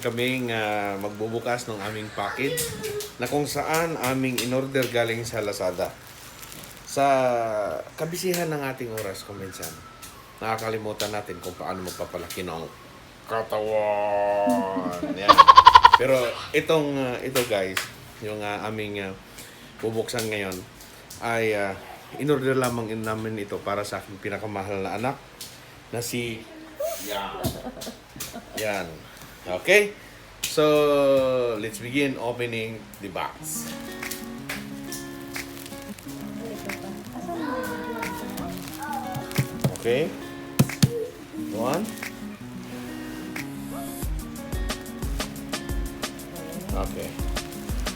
kaming magbubukas ng aming package na kung saan aming in-order galing sa Lazada. Sa kabisihan ng ating oras kung minsan, nakakalimutan natin kung paano magpapalaki ng katawan. Yan. Pero ito guys, yung aming bubuksan ngayon ay in-order lamang namin ito para sa aking pinakamahal na anak na si Yan. Okay? So, let's begin opening the box. Okay? One. Okay.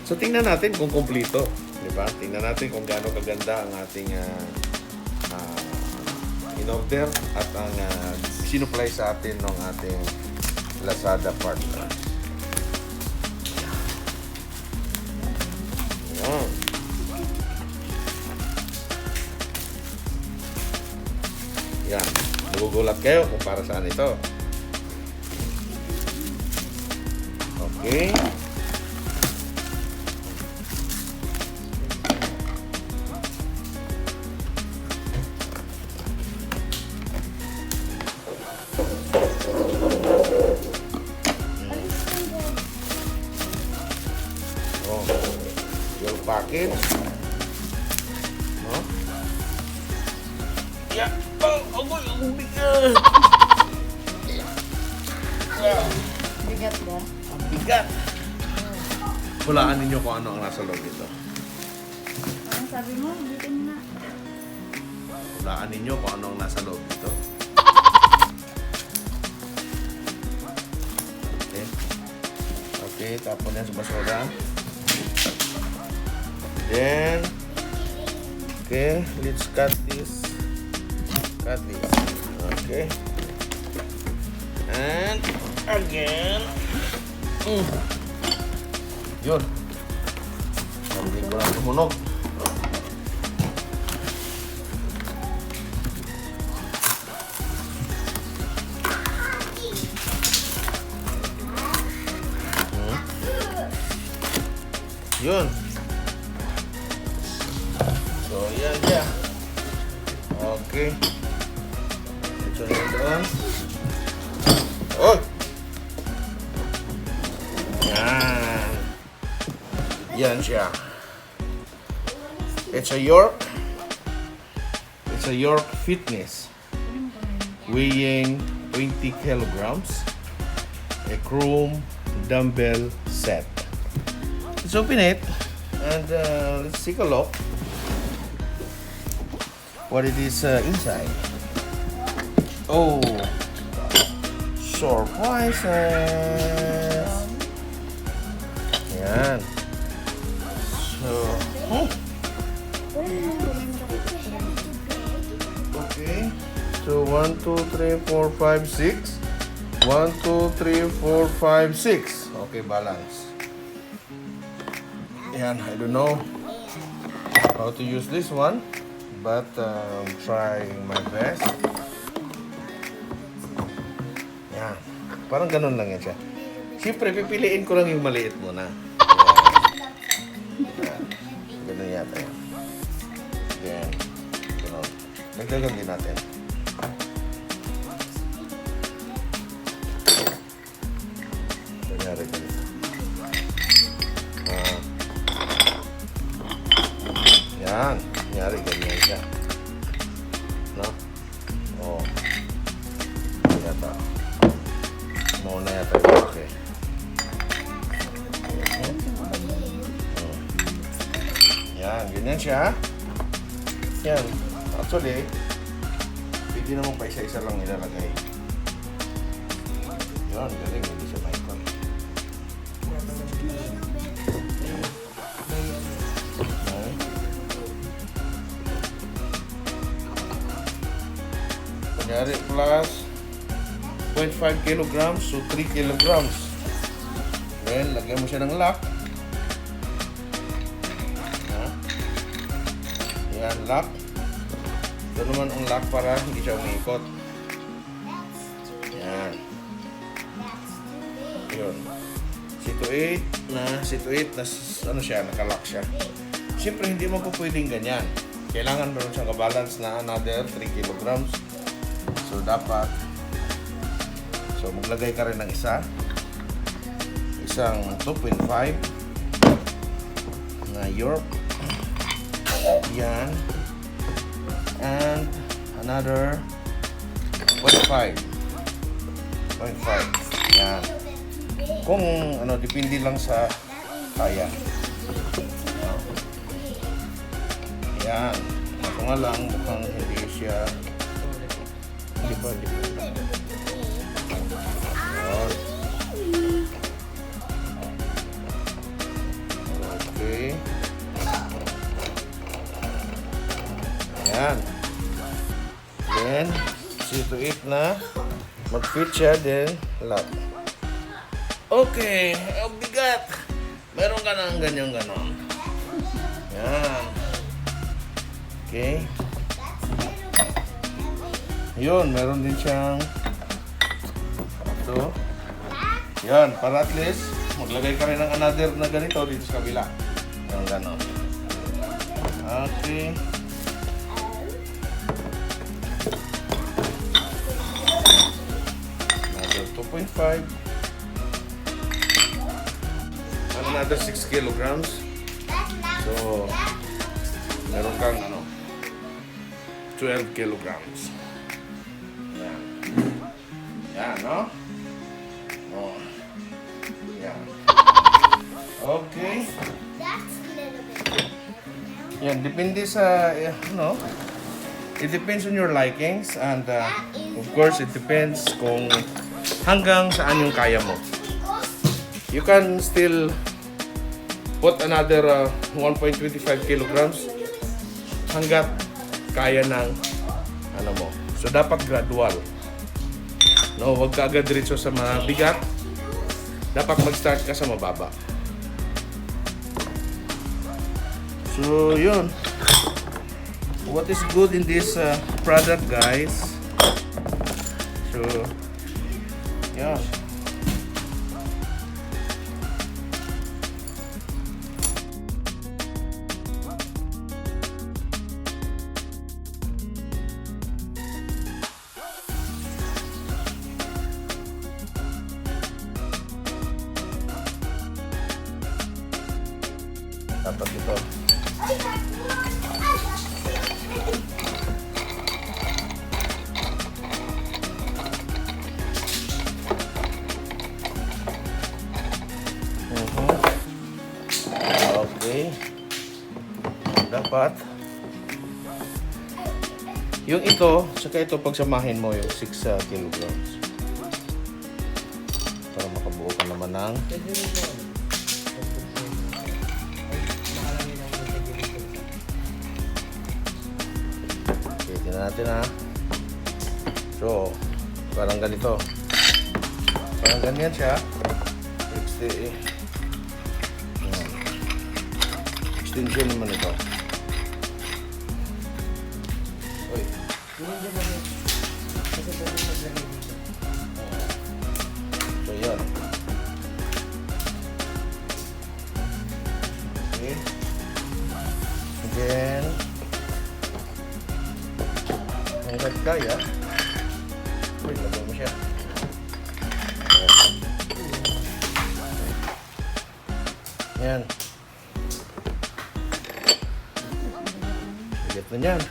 So, tingnan natin kung kumpleto. Diba? Tingnan natin kung gaano kaganda ang ating in-order at ang sinupply sa atin ng ating Lazada partner. Ayan. Yan. Nagugulat kayo kung para saan ito. Okay. Your package. No? Yeah. Ang bigat. Bigat ba? Ang bigat. Hulaan ninyo kung ano ang nasa loob nito. Anong sabi mo? Bitin na. Hulaan ninyo kung ano ang nasa loob nito. Okay. Okay, tapon yan sa basura. Then, okay, let's cut this. Cut this. Okay. And again. Yun. Hindi ko na tumunog. Yun. So, yan siya. Okay. Ito na doon. Oh! Yan. Yan siya. It's a York. It's a York Fitness. Weighing 20 kilograms. A chrome dumbbell set. Let's open it and let's take a look what it is inside. Oh, surprises! Yan. So, okay. So 1, 2, 3, 4, 5, 6. 1, 2, 3, 4, 5, 6. Okay, balance. Yan, I don't know how to use this one, but I'm trying my best. Yan, parang ganun lang yan siya. Siyempre, pipiliin ko lang yung maliit muna. Yan, ganun yata yan. Yan, ganun. Nagdagan din natin. Nangyari ganito. Yan, nangyari ganyan siya. No? Oo. Yata. Muna yata yung okay. Yan, ganyan siya. Yan. Actually, pwede naman pa isa-isa lang ilalagay. Yan, galing. Hindi siya maikon. Kunyari plus 0.5 kilograms so 3 kilograms. Then, lagyan mo siya ng lock. Yan, lock. Ito naman ang lock para hindi siya umiikot. Yan. Yun. C28 na ano siya, nakalock siya. Siyempre, hindi mo po pwedeng ganyan. Kailangan meron siyang kabalance na another 3 kilograms. So, dapat maglagay ka rin ng isang 2.5 na York. Yan. And another 0.5. Yan. Kung ano, depende lang sa kaya. Yan. Ako nga lang, mukhang hindi siya. Hindi pa. Yan. Okay. Yan. Then, to eat na. Mag-fit siya, then lock. Okay. Ang bigat. Meron ka ng ganyan-ganon. Yan. Okay. Yun, meron din siyang ito. Yan, para at least maglagay ka rin ng another na ganito dito sa kabila. Yung ganon. Okay. Another 2.5. Another 6 kilograms. So, meron kang 12 kilograms. Yan. Yan, no? Oh. Yan. Okay. Yan, depende sa, it depends on your likings and of course, it depends kung hanggang saan yung kaya mo. You can still put another 1.25 kilograms hanggat kaya ng mo. So, dapat gradual. No, wag ka agad diretso sa mabigat. Dapat mag-start ka sa mababa. So, yun. What is good in this product, guys? So, yeah. Dapat ito. Okay. Dapat yung ito, saka ito pagsamahin mo yung 6 kilograms. Para makabuo ka naman ng natin So, parang ganito. Parang ganyan siya. Extension naman ito. Uy. So, yan. Okay. And then, hanggat kaya, lagay mo siya. Yan. Bigat na yan.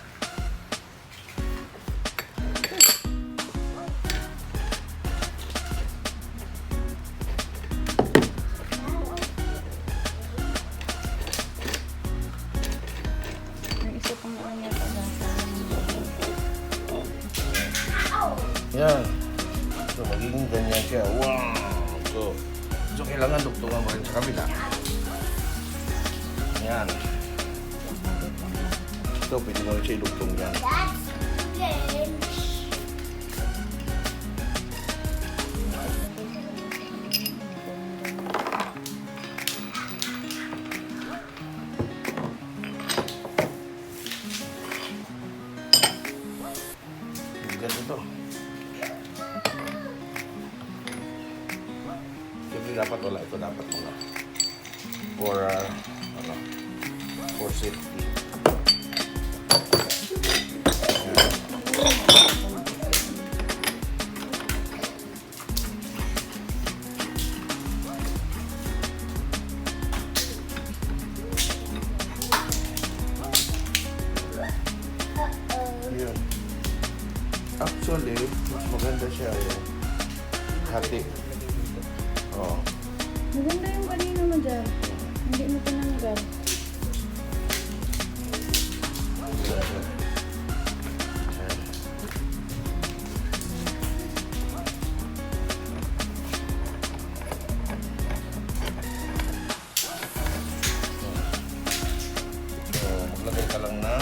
Yan. So, magiging ganyan siya. Wow! So kailangan dugtungan mo rin sa kabila. Yan. So, pwede mo rin siya idugtong yan. Bigat ito. wala ito dapat mga for ano, for safety. Yun. Actually, mas maganda siya yung hati. Oh. Maganda yung kanina mo dyan. Hindi mo tinanggal. Maglagay ka lang na